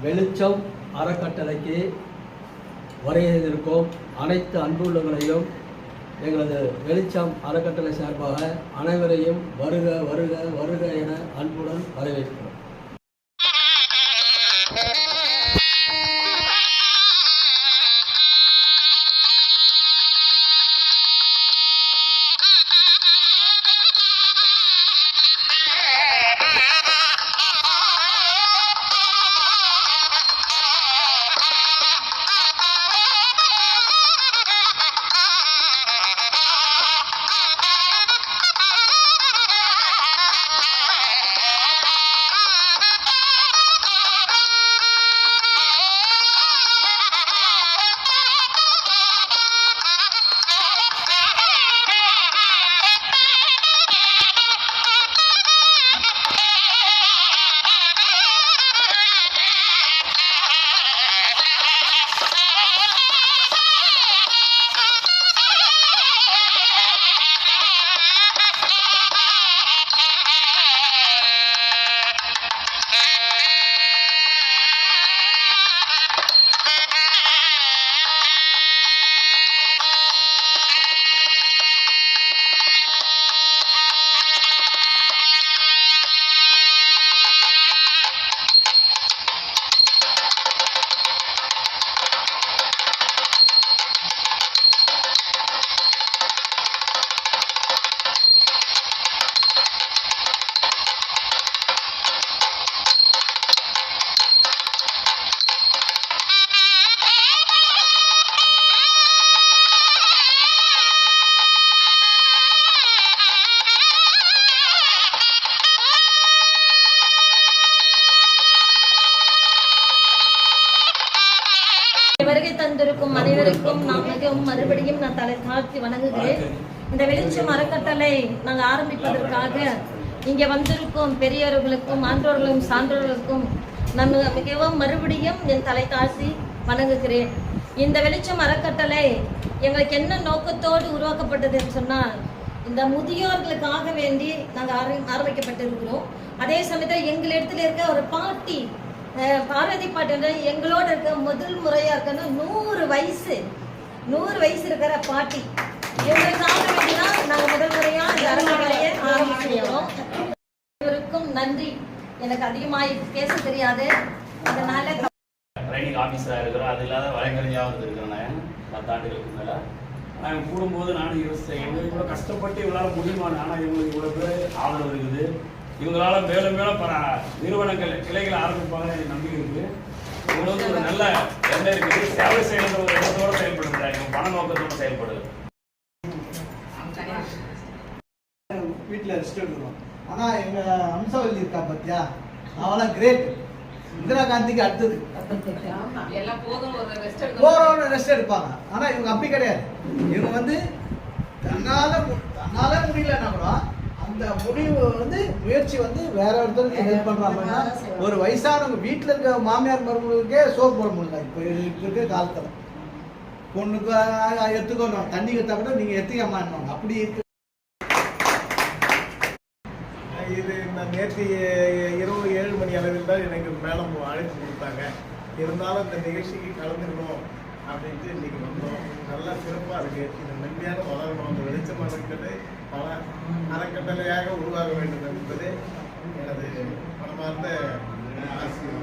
வெளிச்சம் அறக்கட்டளைக்கு வருகிறதற்கும் அனைத்து அன்புள்ளங்களையும் எங்களது வெளிச்சம் அறக்கட்டளை சார்பாக அனைவரையும் வருக வருக வருக என அன்புடன் வரவேற்கிறோம். வருகை தந்திருக்கும் அனைவருக்கும் நான் மிகவும் மறுபடியும் நான் தலை தாழ்த்தி வணங்குகிறேன். இந்த வெளிச்சம் அறக்கட்டளை நாங்கள் ஆரம்பிப்பதற்காக இங்கே வந்திருக்கும் பெரியவர்களுக்கும் ஆன்றோர்களுக்கும் சான்றோர்களுக்கும் நான் மிகவும் மறுபடியும் என் தலை தாழ்த்தி வணங்குகிறேன். இந்த வெளிச்சம் அறக்கட்டளை எங்களுக்கு என்ன நோக்கத்தோடு உருவாக்கப்பட்டதுன்னு சொன்னால், இந்த முதியோர்களுக்காக வேண்டி நாங்கள் ஆரம்பிக்கப்பட்டிருக்கிறோம். அதே சமயத்தில் எங்களிடத்துல இருக்க ஒரு பாட்டி பாரதி பாட்டு எங்களோட இருக்க முதல் முறையா இருக்கன்னா 100 வயசு இருக்கிற பாட்டி இவங்களுக்காக வேண்டிதான் நாங்கள் முதல் முறையா இந்த அறக்கட்டளையை ஆரம்பிச்சிருக்கிறோம். இவருக்கும் நன்றி. எனக்கு அதிகமாக பேச தெரியாது, அதனால ட்ரைனிங் ஆஃபீஸராக இருக்கிறோம். அது இல்லாத வழக்கறிஞராக இருக்கிறேன். நான் 10 ஆண்டுகளுக்கு மேலே நான் கூடும்போது நானும் யோசித்தேன், இவங்க இவ்வளோ கஷ்டப்பட்டு இவங்களால் முடியுமான்னு. ஆனால் இவங்களுக்கு இவ்வளோ பேர் ஆதரவு இருக்குது. இவங்களால மேலும் மேலும் பல நிறுவனங்கள் கிளைகளை ஆரம்பிப்பாங்க எனக்கு நம்பிக்கை இருக்கு. இவங்களுக்கு ஒரு நல்ல எண்ணம் இருக்குது. சேவை செய்யணுன்ற ஒரு எண்ணத்தோடு செயல்படுறாங்க. இவங்க பண நோக்கத்தோடு செயல்படுது. வீட்டில் ரெஸ்ட் எடுக்கிறோம். ஆனால் எங்கள் அம்சவல்லி இருக்கா பார்த்தியா, அவெல்லாம் கிரேட். இந்திரா காந்திக்கு அடுத்தது போறவங்க ரெஸ்ட் எடுப்பாங்க. ஆனால் இவங்க அப்படி கிடையாது. இவங்க வந்து தன்னால முடியலன்னா கூட அந்த முடிவு வந்து முயற்சி வந்து வேற ஒருத்தருக்கு ஹெல்ப் பண்றாங்கன்னா, ஒரு வயசானவங்க வீட்டில் இருக்க மாமியார் மருமகளுக்கே சோறு போட முடியல. இப்போ இருக்கிற காலத்தில் பொண்ணுக்கு எடுத்துக்கணும், தண்ணி கத்தா கூட நீங்க எத்திக்கம்மான்னு அப்படி இருக்கு. இது நேற்று இரவு 7 மணி அளவில் தான் எனக்கு மேடம் அழைப்பு கொடுத்தாங்க. இருந்தாலும் இந்த நிகழ்ச்சிக்கு கலந்துக்கணும் அப்படின்ட்டு இன்னைக்கு வந்தோம். நல்லா சிறப்பாக இருக்கு. இது மென்மையான வளரணும். அந்த வெளிச்சம் அறக்கட்டளை பல அறக்கட்டளையாக உருவாக வேண்டும் என்பது எனது மனமார்ந்த ஆசை.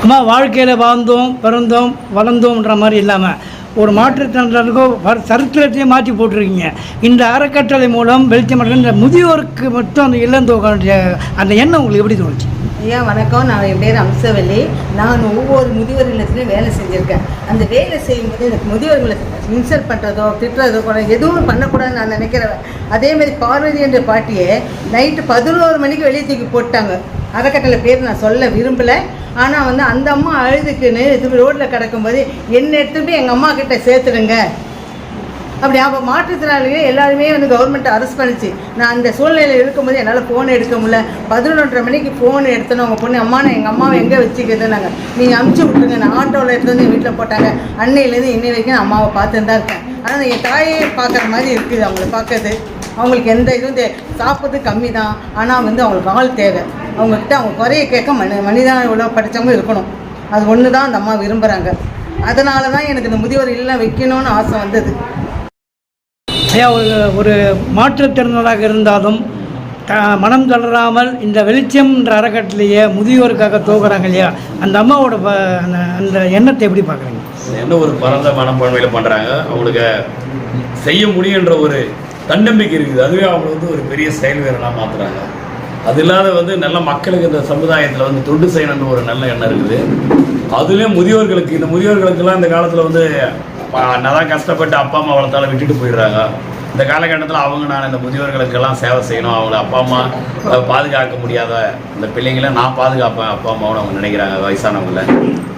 அம்மா, வாழ்க்கையில் வாழ்ந்தோம், பிறந்தோம், வளர்ந்தோம்ன்ற மாதிரி இல்லாமல் ஒரு மாற்றுத்திறனாளிக்கோ சரித்திரத்தையே மாற்றி போட்டிருக்கீங்க. இந்த அறக்கட்டளை மூலம் வெளிச்சம் இந்த முதியோருக்கு மட்டும் அந்த இல்லந்தோக்கான அந்த எண்ணம் உங்களுக்கு எப்படி தோணுச்சு? ஐயா வணக்கம், நான் என் பேர் அம்சவல்லி. நான் ஒவ்வொரு முதியோர் இல்லத்துலையும் வேலை செஞ்சுருக்கேன். அந்த வேலை செய்யும்போது எனக்கு முதியோர்களை இன்சல்ட் பண்ணுறதோ திட்டுறதோ கூட எதுவும் பண்ணக்கூடாதுன்னு நான் நினைக்கிறேன். அதேமாதிரி பார்வதி என்ற பாட்டியை நைட்டு 11 மணிக்கு வெளியே தூக்கி போட்டாங்க. அறக்கட்டளை பேர் நான் சொல்ல விரும்பலை. ஆனால் வந்து அந்த அம்மா அழுதுக்குன்னு இது ரோட்டில் கிடக்கும்போது என்னை எடுத்துட்டு போய் எங்கள் அம்மா கிட்ட சேர்த்துடுங்க அப்படி. அப்போ மாற்றுத்திறனாளிகள் எல்லாருமே வந்து கவர்மெண்ட் அரெஸ்ட் பண்ணிச்சு. நான் அந்த சூழ்நிலையில் இருக்கும்போது என்னால் ஃபோன் எடுக்க முடியல. 11:30 மணிக்கு ஃபோன் எடுத்தோன்னு அவங்க பொண்ணு, அம்மா நான் எங்கள் அம்மாவை எங்கே வச்சுக்கிறது, நாங்கள் நீங்கள் அமுச்சு விட்ருங்க. நான் ஆட்டோவில் எடுத்து வந்து என் வீட்டில் போட்டாங்க. அன்னையிலேருந்து இன்னை வரைக்கும் நான் அம்மாவை பார்த்துன்னு தான் இருக்கேன். ஆனால் என் தாயே பார்க்குற மாதிரி இருக்குது அவங்கள பார்க்கறது. அவங்களுக்கு எந்த இதுவும் சாப்பிட்றது கம்மி தான். ஆனால் வந்து அவங்களுக்கு ஆள் தேவை. அவங்கக்கிட்ட அவங்க குறைய கேட்க மனிதன இவ்வளோ படித்தவங்க இருக்கணும். அது ஒன்று தான் அந்த அம்மா விரும்புகிறாங்க. அதனால தான் எனக்கு இந்த முதியோர் இல்லம் வைக்கணும்னு ஆசை வந்தது. ஐயா, ஒரு மாற்றுத்திறனாளாக இருந்தாலும் மனம் தளராமல் இந்த வெளிச்சம்ன்ற அறக்கட்டளையே முதியோருக்காக தோக்குறாங்க இல்லையா, அந்த அம்மாவோட அந்த எண்ணத்தை எப்படி பார்க்குறீங்க? என்ன ஒரு பரந்த மனப்பான்மையில் பண்ணுறாங்க. அவங்களுக்கு செய்ய முடியுன்ற ஒரு தன்னம்பிக்கை இருக்குது. அதுவே அவங்க வந்து ஒரு பெரிய செயல் வீரனாக மாற்றுறாங்க. அது இல்லாத வந்து நல்ல மக்களுக்கு இந்த சமுதாயத்தில் வந்து தொண்டு செய்யணுன்ற ஒரு நல்ல எண்ணம் இருக்குது. அதுலேயும் முதியோர்களுக்கு, இந்த முதியோர்களுக்கெல்லாம் இந்த காலத்தில் வந்து நல்லா கஷ்டப்பட்டு அப்பா அம்மா வளர்த்தாலும் விட்டுட்டு போயிடுறாங்க. இந்த காலகட்டத்தில் அவங்க நான் இந்த முதியோர்களுக்கெல்லாம் சேவை செய்யணும், அவங்கள அப்பா அம்மா பாதுகாக்க முடியாத இந்த பிள்ளைங்கள நான் பாதுகாப்பேன் அப்பா அம்மாவோட அவங்க நினைக்கிறாங்க. வயசானவங்கள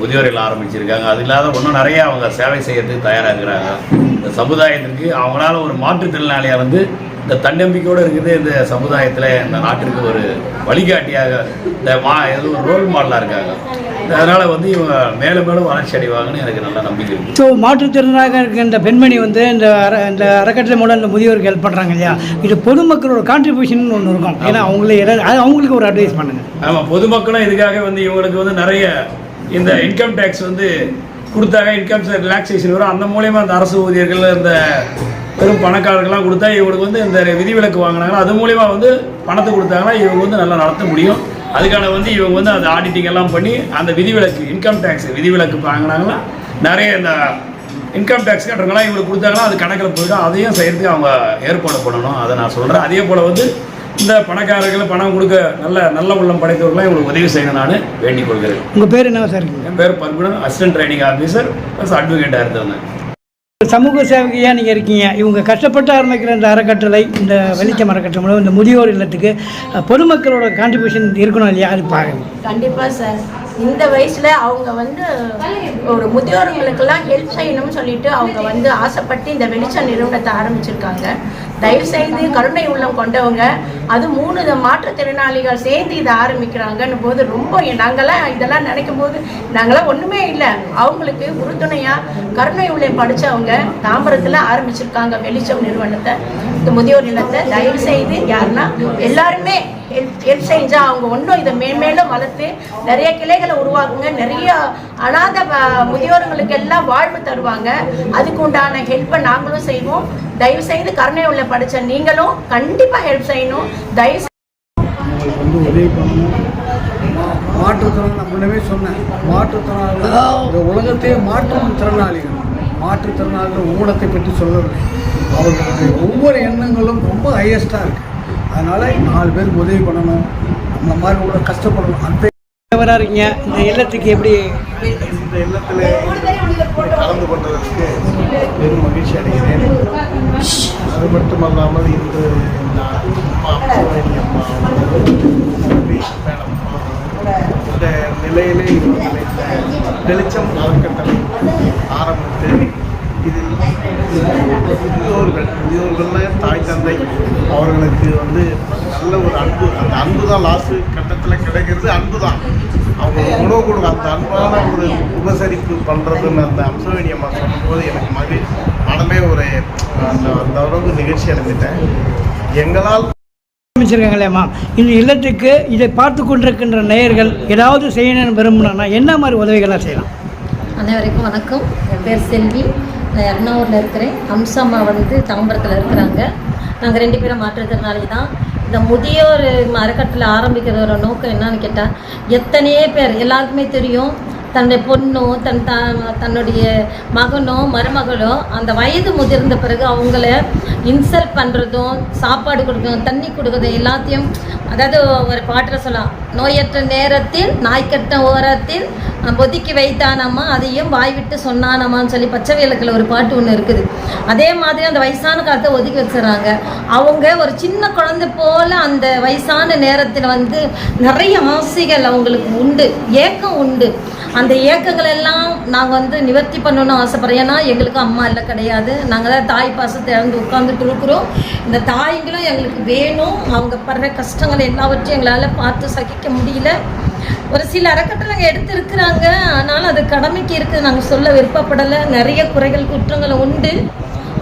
முதியோர்கள் ஆரம்பிச்சிருக்காங்க. அது இல்லாத இன்னும் நிறைய அவங்க சேவை செய்யறதுக்கு தயாராக இருக்கிறாங்க. இந்த சமுதாயத்திற்கு அவங்களால ஒரு மாற்றுத்திறனாளியாக வந்து இந்த தன்னம்பிக்கையோடு இருக்குது. இந்த சமுதாயத்தில் இந்த நாட்டிற்கு ஒரு வழிகாட்டியாக இந்த ஏதோ ஒரு ரோல் மாடலாக இருக்காங்க. அதனால் வந்து இவங்க மேலும் மேலும் வளர்ச்சி அடைவாங்கன்னு எனக்கு நல்ல நம்பிக்கை இருக்குது. ஸோ மாற்றுத்திறனாக இருக்க இந்த பெண்மணி வந்து இந்த அறக்கட்டளை மூலம் இந்த முதியோருக்கு ஹெல்ப் பண்ணுறாங்க இல்லையா, இது பொதுமக்களோட கான்ட்ரிபியூஷன் ஒன்று இருக்கும். ஏன்னா அவங்களுக்கு ஒரு அட்வைஸ் பண்ணுங்க. ஆமாம், பொதுமக்களும் இதுக்காக வந்து இவங்களுக்கு வந்து நிறைய இந்த இன்கம் டேக்ஸ் வந்து கொடுத்தாங்க. இன்கம் ரிலாக்ஸேஷன் வரும். அந்த மூலயமா அந்த அரசு ஊழியர்கள் இந்த பெரும் பணக்காரர்கள்லாம் கொடுத்தா இவங்களுக்கு வந்து இந்த விதிவிலக்கு வாங்கினாங்கன்னா அது மூலயமா வந்து பணத்தை கொடுத்தாங்கன்னா இவங்க வந்து நல்லா நடத்த முடியும். அதுக்கான வந்து இவங்க வந்து அந்த ஆடிட்டிங் எல்லாம் பண்ணி அந்த விதிவிலக்கு இன்கம் டேக்ஸ் விதிவிலக்கு வாங்கினாங்கன்னா நிறைய இந்த இன்கம் டேக்ஸ் கட்டுறவங்களாம் இவங்களுக்கு கொடுத்தாங்கன்னா அது கணக்கில் போயிடும். அதையும் செய்யறதுக்கு அவங்க ஏற்பாடு பண்ணணும். அதை நான் சொல்கிறேன். அதே போல் வந்து இந்த பணக்காரர்கள் பணம் கொடுக்க நல்ல உள்ளம் படைத்தவர்களாம் இவங்களுக்கு உதவி செய்யணும் நான் வேண்டிக் கொள்கிறேன். உங்கள் பேர் என்ன சார்? என் பேர் பர்குணன், அசிஸ்டன்ட் ட்ரைனிங் ஆஃபீஸர் ப்ளஸ் அட்வொகேட்டாக இருந்தவங்க. சமூக சேவையாக நீங்கள் இருக்கீங்க. இவங்க கஷ்டப்பட்டு ஆரம்பிக்கிற இந்த அறக்கட்டளை, இந்த வெளிச்சம் அறக்கட்டளை மூலம் இந்த முதியோர் இல்லத்துக்கு பொதுமக்களோட கான்ட்ரிபியூஷன் இருக்கணும் இல்லையா, அது பாருங்க. கண்டிப்பாக சார். இந்த வயசில் அவங்க வந்து ஒரு முதியோர்களுக்கெல்லாம் ஹெல்ப் செய்யணும்னு சொல்லிட்டு அவங்க வந்து ஆசைப்பட்டு இந்த வெளிச்சம் நிறுவனத்தை ஆரம்பிச்சிருக்காங்க. தயவுசெய்து கருணை உள்ளம் கொண்டவங்க, அது 3 மாற்றுத்திறனாளிகள் சேர்ந்து இதை ஆரம்பிக்கிறாங்கன்னு போது ரொம்ப நாங்களாம் இதெல்லாம் நினைக்கும் போது நாங்களாம் ஒன்றுமே இல்லை. அவங்களுக்கு உறுதுணையாக கருணை உள்ளம் படித்தவங்க தாம்பரத்தில் ஆரம்பிச்சிருக்காங்க வெளிச்சம் நிறுவனத்தை, இந்த முதியோர் இல்லத்தை. தயவுசெய்து யாருன்னா எல்லாருமே ஹெல்ப் செஞ்சால் அவங்க ஒன்றும் இதை மேன்மேலும் வளர்த்து நிறைய கிளைகளை உருவாக்குங்க. நிறைய அனாதை முதியோர்களுக்கு எல்லாம் வாழ்வு தருவாங்க. அதுக்கு உண்டான ஹெல்ப்பை நாங்களும் செய்வோம். தயவுசெய்து கருணை உள்ள படித்த நீங்களும் கண்டிப்பாக ஹெல்ப் செய்யணும். தயவுசெய்து உங்களுக்கு வந்து உதவி பண்ணணும். மாற்றுத்திறனாளி நான் முன்னவே சொன்னேன், மாற்றுத்திறனாளிகள் இந்த உலகத்தையே மாற்றும் திறனாளிகள். மாற்றுத்திறனாளிகள் ஊனத்தை பற்றி சொல்லவில்லை. அவர்களுடைய ஒவ்வொரு எண்ணங்களும் ரொம்ப ஹையஸ்டாக இருக்குது. அதனால் 4 பேருக்கு உதவி பண்ணணும், நம்மள மாதிரி கூட கஷ்டப்படணும். அந்த இருக்கீங்க இந்த இல்லத்துக்கு எப்படி இந்த இல்லத்தில் கலந்து கொண்டதற்கு பெரும் மகிழ்ச்சி அடைகிறேன். அது மட்டுமல்லாமல் இன்று இந்த நிலையிலே இவர்களை இந்த வெளிச்சம் அறக்கட்டளை ஆரம்பித்து இதில் முதியோர்கள்னா தாய் தந்தை அவர்களுக்கு வந்து நல்ல ஒரு அன்பு, அந்த அன்பு தான் லாஸ்ட் கட்டத்தில் கிடைக்கிறது. அன்பு தான் அவங்க உணவு கொடுக்க அந்த அன்பான ஒரு உபசரிப்பு பண்ணுறதுன்னு அந்த அம்சவேணி அம்மா சொல்லும்போது எனக்கு மனமே ஒரு அந்த அளவுக்கு நிகழ்ச்சி அடைஞ்சிட்டேன். எங்களால் ஆரம்பிச்சிருக்காங்களேம்மா, இந்த இல்லத்துக்கு இதை பார்த்து கொண்டிருக்கின்ற நேயர்கள் ஏதாவது செய்யணும்னு விரும்பினா என்ன மாதிரி உதவிகளாக செய்யலாம்? அனைவருக்கும் வணக்கம். என் பேர் செல்வி. நான் எர்ணாவூரில் இருக்கிறேன். அம்சம்மா வந்து தாம்பரத்தில் இருக்கிறாங்க. நாங்கள் 2 பேரும் மாற்றுத்திறனாளி தான். இந்த முதியோர் அறக்கட்டளை ஆரம்பிக்கிறதோட நோக்கம் என்னன்னு கேட்டால், எத்தனையோ பேர் எல்லாருக்குமே தெரியும் தன்னுடைய பொண்ணோ தன்னுடைய மகனோ மருமகளோ அந்த வயது முதிர்ந்த பிறகு அவங்கள இன்சல்ட் பண்ணுறதும், சாப்பாடு கொடுக்கறதும், தண்ணி கொடுக்கறதும் எல்லாத்தையும், அதாவது ஒரு பாட்டில் சொல்லலாம், நோயற்ற நேரத்தில் நாய்க்கட்ட ஓரத்தில் ஒதுக்கி வைத்தானாமா அதையும் வாய் விட்டு சொன்னானாமான்னு சொல்லி பச்சை விளக்கில் ஒரு பாட்டு ஒன்று இருக்குது. அதே மாதிரி அந்த வயசான காலத்தை ஒதுக்கி வச்சுறாங்க. அவங்க ஒரு சின்ன குழந்தை போல் அந்த வயசான நேரத்தில் வந்து நிறைய ஆசைகள் அவங்களுக்கு உண்டு, ஏக்கம் உண்டு. அந்த ஏக்கங்கள் எல்லாம் நாங்கள் வந்து நிவர்த்தி பண்ணணும்னு ஆசைப்படுறோம். ஏன்னா எங்களுக்கு அம்மா எல்லாம் கிடையாது, நாங்கள் தான் தாய் பாசத்தை இழந்து உட்காந்துட்டு இருக்கிறோம். இந்த தாய்களும் எங்களுக்கு வேணும். அவங்க படுற கஷ்டங்கள் எல்லாவற்றையும் எங்களால் பார்த்து சகிக்க முடியல. ஒரு சில அறக்கட்டளைங்க எடுத்துருக்குறாங்க, ஆனாலும் அது கடமைக்கு இருக்குது, நாங்கள் சொல்ல விருப்பப்படலை. நிறைய குறைகள் குற்றங்கள் உண்டு.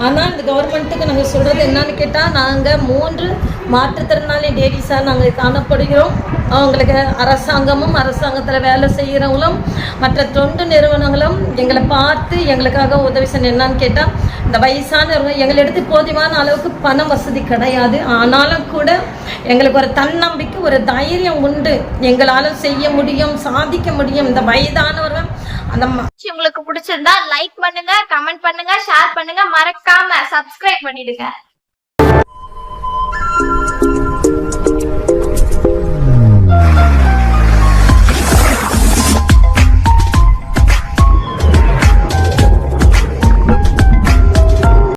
ஆனால் இந்த கவர்மெண்ட்டுக்கு நாங்கள் சொல்கிறது என்னன்னு கேட்டால், நாங்கள் 3 மாற்றுத்திறனாளி லேடிஸாக நாங்கள் காணப்படுகிறோம். அவங்களுக்கு அரசாங்கமும் அரசாங்கத்தில் வேலை செய்கிறவங்களும் மற்ற தொண்டு நிறுவனங்களும் எங்களை பார்த்து எங்களுக்காக உதவி செய்யணும். என்னன்னு கேட்டால், இந்த வயசானவங்க எங்களிடத்து போதுமான அளவுக்கு பண வசதி கிடையாது. ஆனாலும் கூட எங்களுக்கு ஒரு தன்னம்பிக்கை, ஒரு தைரியம் உண்டு. எங்களால் செய்ய முடியும், சாதிக்க முடியும். இந்த வயதானவர்கள் அந்த உங்களுக்கு பிடிச்சிருந்தா லைக் பண்ணுங்க, கமெண்ட் பண்ணுங்க, ஷேர் பண்ணுங்க, மறக்காம சப்ஸ்கிரைப் பண்ணிடுங்க.